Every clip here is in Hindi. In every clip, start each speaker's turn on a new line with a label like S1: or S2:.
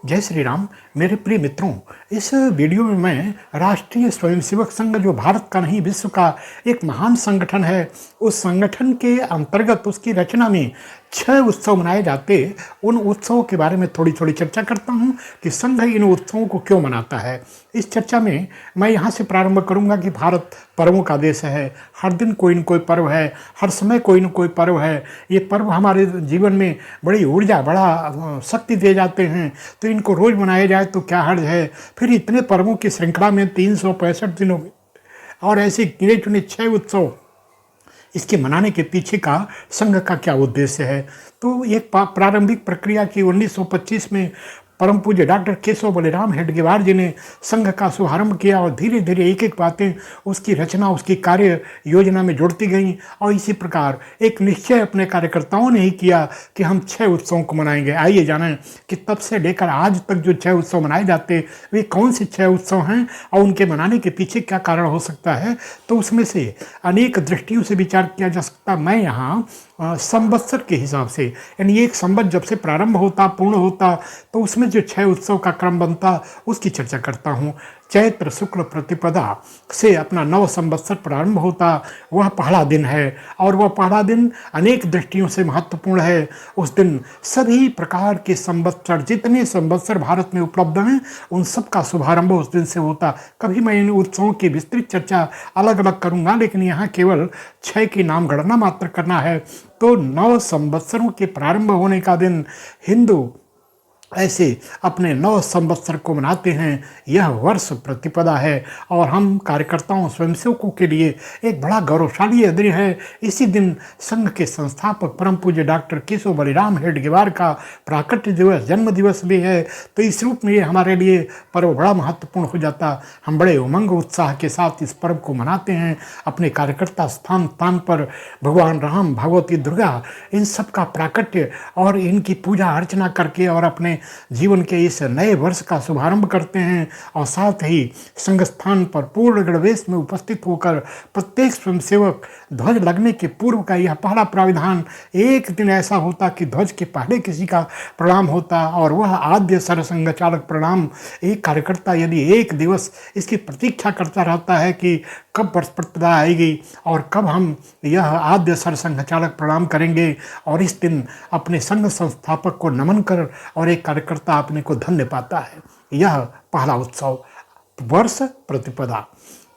S1: जय श्री राम। मेरे प्रिय मित्रों, इस वीडियो में मैं राष्ट्रीय स्वयंसेवक संघ, जो भारत का नहीं विश्व का एक महान संगठन है, उस संगठन के अंतर्गत उसकी रचना में 6 उत्सव मनाए जाते, उन उत्सवों के बारे में थोड़ी थोड़ी चर्चा करता हूं कि संघ इन उत्सवों को क्यों मनाता है। इस चर्चा में मैं यहाँ से प्रारंभ करूँगा कि भारत पर्वों का देश है। हर दिन कोई न कोई पर्व है, हर समय कोई न कोई पर्व है। ये पर्व हमारे जीवन में बड़ी ऊर्जा, बड़ा शक्ति दे जाते हैं, तो इनको रोज़ मनाया जाए तो क्या हर्ज है। फिर इतने पर्वों की श्रृंखला में 365 दिनों में और ऐसे गिने चुने 6 उत्सव, इसके मनाने के पीछे का संघ का क्या उद्देश्य है। तो एक प्रारंभिक प्रक्रिया की 1925 में परम पूज्य डॉक्टर केशव बलिराम हेडगेवार जी ने संघ का शुभारंभ किया और धीरे धीरे एक एक बातें उसकी रचना, उसकी कार्य योजना में जुड़ती गईं। और इसी प्रकार एक निश्चय अपने कार्यकर्ताओं ने ही किया कि हम 6 उत्सवों को मनाएंगे। आइए जानें कि तब से लेकर आज तक जो 6 उत्सव मनाए जाते, वे कौन से 6 उत्सव हैं और उनके मनाने के पीछे क्या कारण हो सकता है। तो उसमें से अनेक दृष्टियों से विचार किया जा सकता। मैं यहाँ संवत्सर के हिसाब से, यानी एक संवत जब से प्रारंभ होता, पूर्ण होता, तो उसमें जो 6 उत्सव का क्रम बनता, उसकी चर्चा करता हूँ। चैत्र शुक्ल प्रतिपदा से अपना नव संवत्सर प्रारंभ होता। वह पहला दिन है और वह पहला दिन अनेक दृष्टियों से महत्वपूर्ण है। उस दिन सभी प्रकार के संवत्सर, जितने संवत्सर भारत में उपलब्ध हैं, उन सब का शुभारंभ उस दिन से होता। कभी मैं इन उत्सवों की विस्तृत चर्चा अलग अलग करूँगा, लेकिन यहाँ केवल 6 की नाम गणना मात्र करना है। तो नव संवत्सरों के प्रारंभ होने का दिन हिंदू ऐसे अपने नव संवत्सर को मनाते हैं। यह वर्ष प्रतिपदा है और हम कार्यकर्ताओं, स्वयंसेवकों के लिए एक बड़ा गौरवशाली दिन है। इसी दिन संघ के संस्थापक परम पूज्य डॉक्टर केशव बलिराम हेडगेवार का प्राकट्य दिवस, जन्म दिवस भी है। तो इस रूप में ये हमारे लिए पर्व बड़ा महत्वपूर्ण हो जाता। हम बड़े उमंग उत्साह के साथ इस पर्व को मनाते हैं। अपने कार्यकर्ता स्थान स्थान पर भगवान राम, भगवती दुर्गा, इन सब का प्राकट्य और इनकी पूजा अर्चना करके और अपने जीवन के इस नए वर्ष का शुभारंभ करते हैं। और साथ ही संघ स्थान पर पूर्ण गणवेश में उपस्थित होकर प्रत्येक स्वयंसेवक ध्वज लगने के पूर्व का यह पहला प्राविधान, एक दिन ऐसा होता कि ध्वज के पहले किसी का प्रणाम होता और वह आद्य सरसंघ चालक प्रणाम। एक कार्यकर्ता यदि एक दिवस इसकी प्रतीक्षा करता रहता है कि कब वर्ष प्रतिपदा आएगी और कब हम यह आद्य सरसंघ चालक प्रणाम करेंगे, और इस दिन अपने संघ संस्थापक को नमन कर और एक कार्यकर्ता अपने को धन्य पाता है। यह पहला उत्सव, वर्ष प्रतिपदा।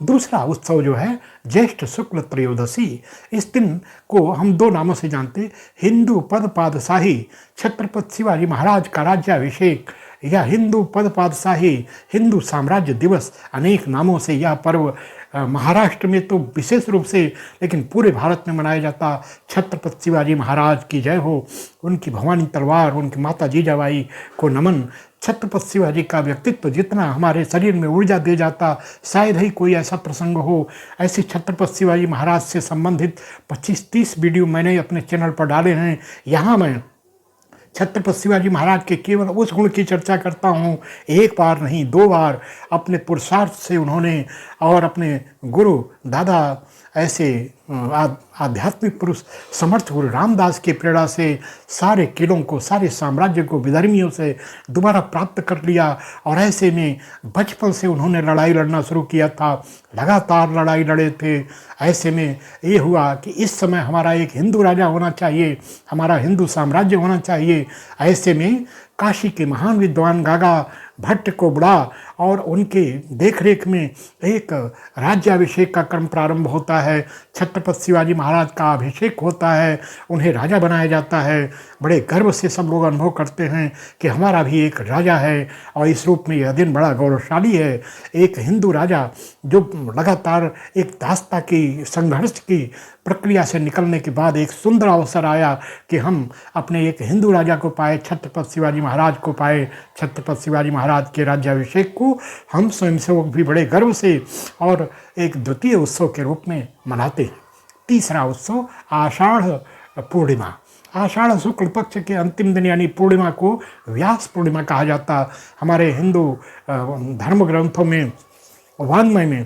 S1: दूसरा उत्सव जो है ज्येष्ठ शुक्ल त्रयोदशी। इस दिन को हम 2 नामों से जानते, हिंदू पद पातशाही छत्रपति शिवाजी महाराज का राज्याभिषेक, या हिंदू पद पातशाही हिंदू साम्राज्य दिवस। अनेक नामों से यह पर्व महाराष्ट्र में तो विशेष रूप से, लेकिन पूरे भारत में मनाया जाता। छत्रपति शिवाजी महाराज की जय हो, उनकी भवानी तलवार, उनकी माता जीजाबाई को नमन। छत्रपति शिवाजी का व्यक्तित्व जितना हमारे शरीर में ऊर्जा दे जाता, शायद ही कोई ऐसा प्रसंग हो। ऐसे छत्रपति शिवाजी महाराज से संबंधित 25-30 वीडियो मैंने अपने चैनल पर डाले हैं। यहाँ मैं छत्रपति शिवाजी महाराज के केवल उस गुण की चर्चा करता हूँ, एक बार नहीं 2 बार। अपने पुरुषार्थ से उन्होंने और अपने गुरु दादा, ऐसे आध्यात्मिक पुरुष समर्थ गुरु रामदास की प्रेरणा से सारे किलों को, सारे साम्राज्य को विधर्मियों से दोबारा प्राप्त कर लिया। और ऐसे में बचपन से उन्होंने लड़ाई लड़ना शुरू किया था, लगातार लड़ाई लड़े थे। ऐसे में ये हुआ कि इस समय हमारा एक हिंदू राजा होना चाहिए, हमारा हिंदू साम्राज्य होना चाहिए। ऐसे में काशी के महान विद्वान गागा भट्ट को बुला और उनके देखरेख में एक राज्याभिषेक का क्रम प्रारंभ होता है। छत्रपति शिवाजी महाराज का अभिषेक होता है, उन्हें राजा बनाया जाता है। बड़े गर्व से सब लोग अनुभव करते हैं कि हमारा भी एक राजा है, और इस रूप में यह दिन बड़ा गौरवशाली है। एक हिंदू राजा जो लगातार एक दास्ता की, संघर्ष की प्रक्रिया से निकलने के बाद एक सुंदर अवसर आया कि हम अपने एक हिंदू राजा को पाए, छत्रपति शिवाजी महाराज को पाए। छत्रपति शिवाजी महाराज के राज्याभिषेक को हम स्वयंसेवक भी बड़े गर्व से और एक द्वितीय उत्सव के रूप में मनाते हैं। तीसरा उत्सव आषाढ़ पूर्णिमा। आषाढ़ शुक्ल पक्ष के अंतिम दिन यानी पूर्णिमा को व्यास पूर्णिमा कहा जाता। हमारे हिंदू धर्म ग्रंथों में, वाङ्मय में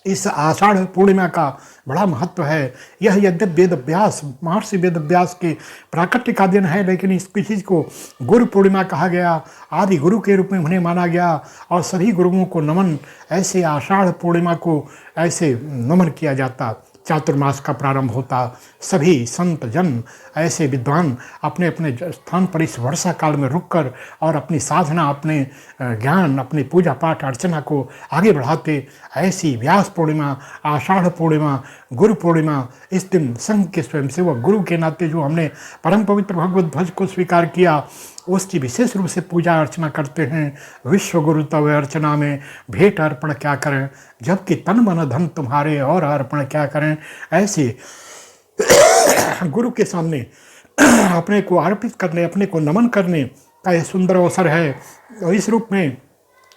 S1: इस आषाढ़ पूर्णिमा का बड़ा महत्व है। यह यद्यपि वेद व्यास महर्षि वेद व्यास के प्राकट्य का दिन है, लेकिन इस चीज़ को गुरु पूर्णिमा कहा गया, आदि गुरु के रूप में उन्हें माना गया और सभी गुरुओं को नमन, ऐसे आषाढ़ पूर्णिमा को ऐसे नमन किया जाता। चातुर्मास का प्रारंभ होता, सभी संत जन ऐसे विद्वान अपने अपने स्थान पर इस वर्षा काल में रुककर और अपनी साधना, अपने ज्ञान, अपनी पूजा पाठ अर्चना को आगे बढ़ाते। ऐसी व्यास पूर्णिमा, आषाढ़ पूर्णिमा, गुरु पूर्णिमा, इस दिन संघ के स्वयंसेवक गुरु के नाते जो हमने परम पवित्र भगवत ध्वज को स्वीकार किया, उसकी विशेष रूप से पूजा अर्चना करते हैं। विश्व गुरु तव अर्चना में भेंट अर्पण क्या करें, जबकि तन मन धन तुम्हारे और अर्पण क्या करें। ऐसे गुरु के सामने अपने को अर्पित करने, अपने को नमन करने का यह सुंदर अवसर है। और इस रूप में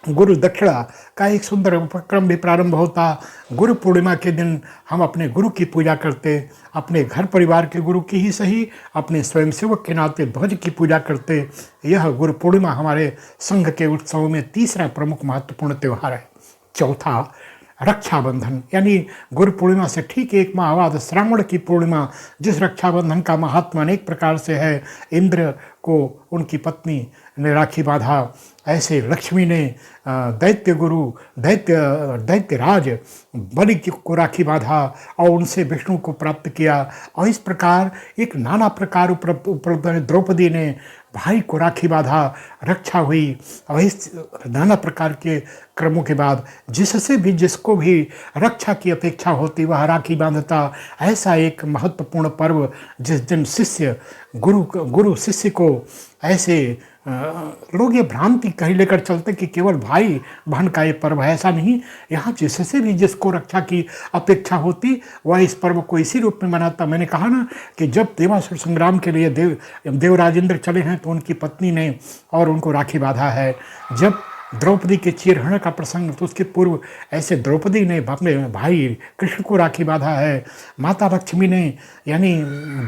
S1: गुरु दक्षिणा का एक सुंदर उपक्रम भी प्रारंभ होता। गुरु पूर्णिमा के दिन हम अपने गुरु की पूजा करते, अपने घर परिवार के गुरु की ही सही, अपने स्वयंसेवक के नाते ध्वज की पूजा करते। यह गुरु पूर्णिमा हमारे संघ के उत्सवों में तीसरा प्रमुख महत्वपूर्ण त्यौहार है। चौथा, रक्षाबंधन, यानी गुरु पूर्णिमा से ठीक एक माह बाद श्रावण की पूर्णिमा, जिस रक्षाबंधन का महात्मा अनेक प्रकार से है। इंद्र को उनकी पत्नी ने राखी बांधा, ऐसे लक्ष्मी ने दैत्यराज बलि को राखी बांधा और उनसे विष्णु को प्राप्त किया। और इस प्रकार एक नाना प्रकार उपलब्ध द्रौपदी ने भाई को राखी बांधा, रक्षा हुई। और इस नाना प्रकार के क्रमों के बाद जिससे भी जिसको भी रक्षा की अपेक्षा होती वह राखी बांधता। ऐसा एक महत्वपूर्ण पर्व जिस दिन शिष्य गुरु शिष्य को ऐसे लोग ये भ्रांति कहीं लेकर चलते कि केवल भाई बहन का ये पर्व है। ऐसा नहीं, यहाँ जिससे भी जिसको रक्षा की अपेक्षा होती वह इस पर्व को इसी रूप में मनाता। मैंने कहा ना कि जब देवासुर संग्राम के लिए देवराजेंद्र चले हैं तो उनकी पत्नी ने और उनको राखी बांधा है। जब द्रौपदी के चीरहरण का प्रसंग, तो उसके पूर्व ऐसे द्रौपदी ने अपने भाई कृष्ण को राखी बांधा है। माता लक्ष्मी ने, यानी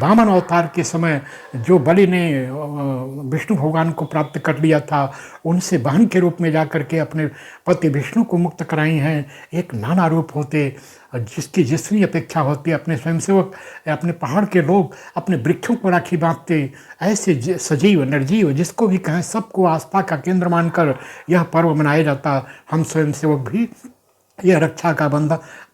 S1: वामन अवतार के समय जो बलि ने विष्णु भगवान को प्राप्त कर लिया था, उनसे बहन के रूप में जाकर के अपने पति विष्णु को मुक्त कराई हैं। एक नाना रूप होते, जिसकी जितनी अपेक्षा होती है। अपने स्वयंसेवक, अपने पहाड़ के लोग अपने वृक्षों को राखी बांधते। ऐसे सजीव निर्जीव जिसको भी कहें, सबको आस्था का केंद्र मानकर यह पर्व मनाया जाता। हम स्वयंसेवक भी यह रक्षा का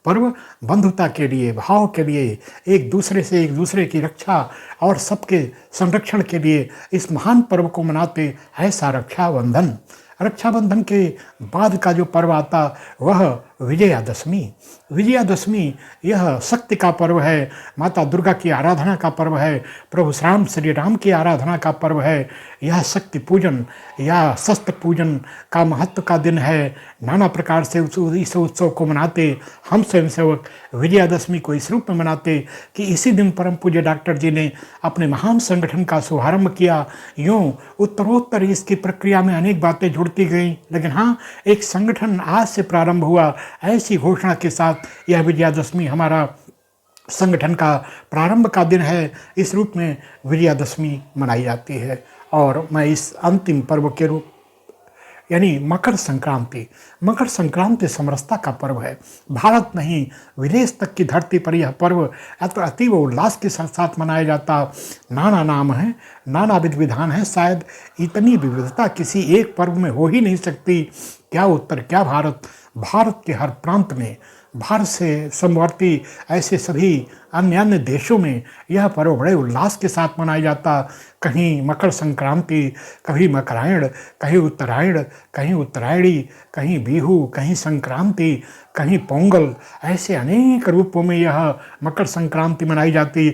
S1: पर्व बंधुता के लिए, भाव के लिए, एक दूसरे से एक दूसरे की रक्षा और सबके संरक्षण के लिए इस महान पर्व को मनाते। ऐसा रक्षाबंधन। रक्षाबंधन के बाद का जो पर्व आता वह विजयादशमी। विजयादशमी यह शक्ति का पर्व है, माता दुर्गा की आराधना का पर्व है, प्रभु श्री राम की आराधना का पर्व है। यह शक्ति पूजन या शस्त्र पूजन का महत्व का दिन है। नाना प्रकार से इस उत्सव को मनाते। हम स्वयंसेवक विजयादशमी को इस रूप में मनाते कि इसी दिन परम पूज्य डॉक्टर जी ने अपने महान संगठन का शुभारंभ किया। यूँ उत्तरोत्तर इसकी प्रक्रिया में अनेक बातें जुड़ती गई, लेकिन हाँ, एक संगठन आज से प्रारंभ हुआ। ऐसी घोषणा के साथ यह विजयादशमी हमारा संगठन का प्रारंभ का दिन है। इस रूप में विजयादशमी मनाई जाती है। और मैं इस अंतिम पर्व के रूप यानी मकर संक्रांति समरसता का पर्व है। भारत नहीं, विदेश तक की धरती पर यह पर्व अतीव उल्लास के साथ मनाया जाता। नाना नाम है, नाना विधि विधान है। शायद इतनी विविधता किसी एक पर्व में हो ही नहीं सकती। क्या उत्तर, क्या भारत के हर प्रांत में, भारत से समवर्ती ऐसे सभी अन्य देशों में यह पर्व बड़े उल्लास के साथ मनाया जाता। कहीं मकर संक्रांति, कभी मकरायण, कहीं उत्तरायण, कहीं उत्तरायणी, कहीं बिहू, कहीं संक्रांति, कहीं पोंगल, ऐसे अनेक रूपों में यह मकर संक्रांति मनाई जाती।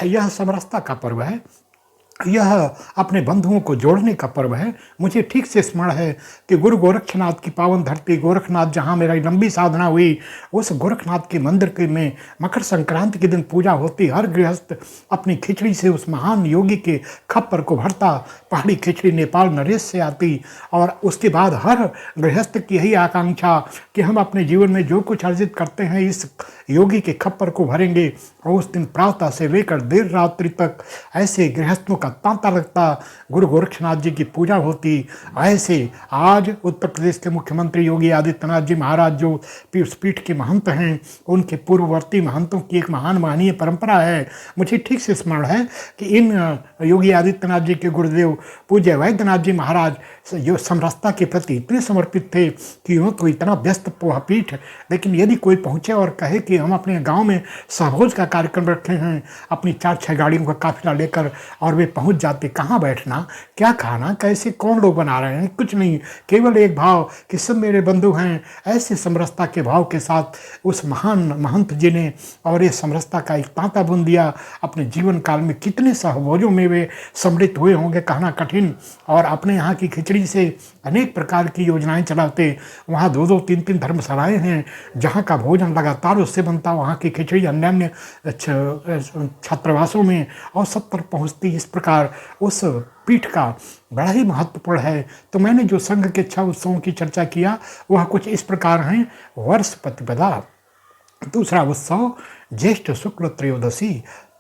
S1: यह समरसता का पर्व है। यह अपने बंधुओं को जोड़ने का पर्व है। मुझे ठीक से स्मरण है कि गुरु गोरक्षनाथ की पावन धरती गोरखनाथ, जहाँ मेरी लंबी साधना हुई, उस गोरखनाथ के मंदिर के में मकर संक्रांति के दिन पूजा होती। हर गृहस्थ अपनी खिचड़ी से उस महान योगी के खप्पर को भरता। पहाड़ी खिचड़ी नेपाल नरेश से आती और उसके बाद हर गृहस्थ की यही आकांक्षा कि हम अपने जीवन में जो कुछ अर्जित करते हैं इस योगी के खप्पर को भरेंगे। और उस दिन प्रातः से लेकर देर रात्रि तक ऐसे गृहस्थों का का तांता लगता, गुरु गोरक्षनाथ जी की पूजा होती। ऐसे आज उत्तर प्रदेश के मुख्यमंत्री योगी आदित्यनाथ जी महाराज जो उस पीठ के महंत हैं, उनके पूर्ववर्ती महंतों की एक महान महनीय परंपरा है। मुझे ठीक से स्मरण है कि इन योगी आदित्यनाथ जी के गुरुदेव पूज्य वैद्यनाथ जी महाराज जो समरसता के प्रति इतने समर्पित थे कि यूँ तो इतना व्यस्त पोहापीठ, लेकिन यदि कोई पहुँचे और कहे कि हम अपने गांव में सहभोज का कार्यक्रम रखे हैं, अपनी 4-6 गाड़ियों का काफिला लेकर, और वे पहुंच जाते। कहाँ बैठना, क्या खाना, कैसे, कौन लोग बना रहे हैं, कुछ नहीं, केवल एक भाव कि सब मेरे बंधु हैं। ऐसे समरसता के भाव के साथ उस महान महंत जी ने और ये समरसता का एक तांता बुन दिया। अपने जीवन काल में कितने सहभोजों में वे सम्मिलित हुए होंगे कहना कठिन। और अपने यहाँ की खिचड़ी से अनेक प्रकार की योजनाएं चलाते। वहाँ 2-2, 3-3 धर्मशालाएं हैं जहाँ का भोजन लगातार उससे बनता। वहाँ की खिचड़ी अन्य छात्रावासों में और सब पर पहुँचती। इस प्रकार उस पीठ का बड़ा ही महत्वपूर्ण है। तो मैंने जो संघ के 6 उत्सवों की चर्चा किया वह कुछ इस प्रकार हैं। वर्ष प्रतिपदा, दूसरा उत्सव ज्येष्ठ शुक्ल त्रयोदशी,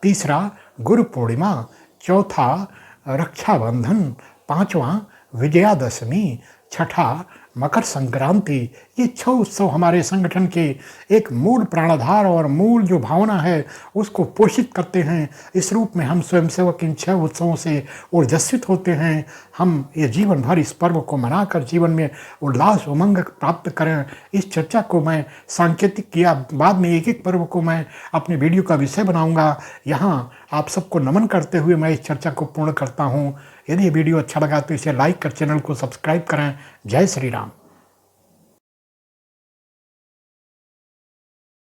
S1: तीसरा गुरु पूर्णिमा, चौथा रक्षाबंधन, पांचवा विजयादशमी, छठा मकर संक्रांति। ये 6 उत्सव हमारे संगठन के एक मूल प्राणाधार और मूल जो भावना है उसको पोषित करते हैं। इस रूप में हम स्वयंसेवक इन 6 उत्सवों से ऊर्जस्वित होते हैं। हम ये जीवन भर इस पर्व को मनाकर जीवन में उल्लास उमंग प्राप्त करें। इस चर्चा को मैं सांकेतिक किया, बाद में एक पर्व को मैं अपने वीडियो का विषय बनाऊंगा। यहाँ आप सबको नमन करते हुए मैं इस चर्चा को पूर्ण करता हूँ। यदि ये वीडियो अच्छा लगा तो इसे लाइक कर चैनल को सब्सक्राइब करें। जय श्री राम।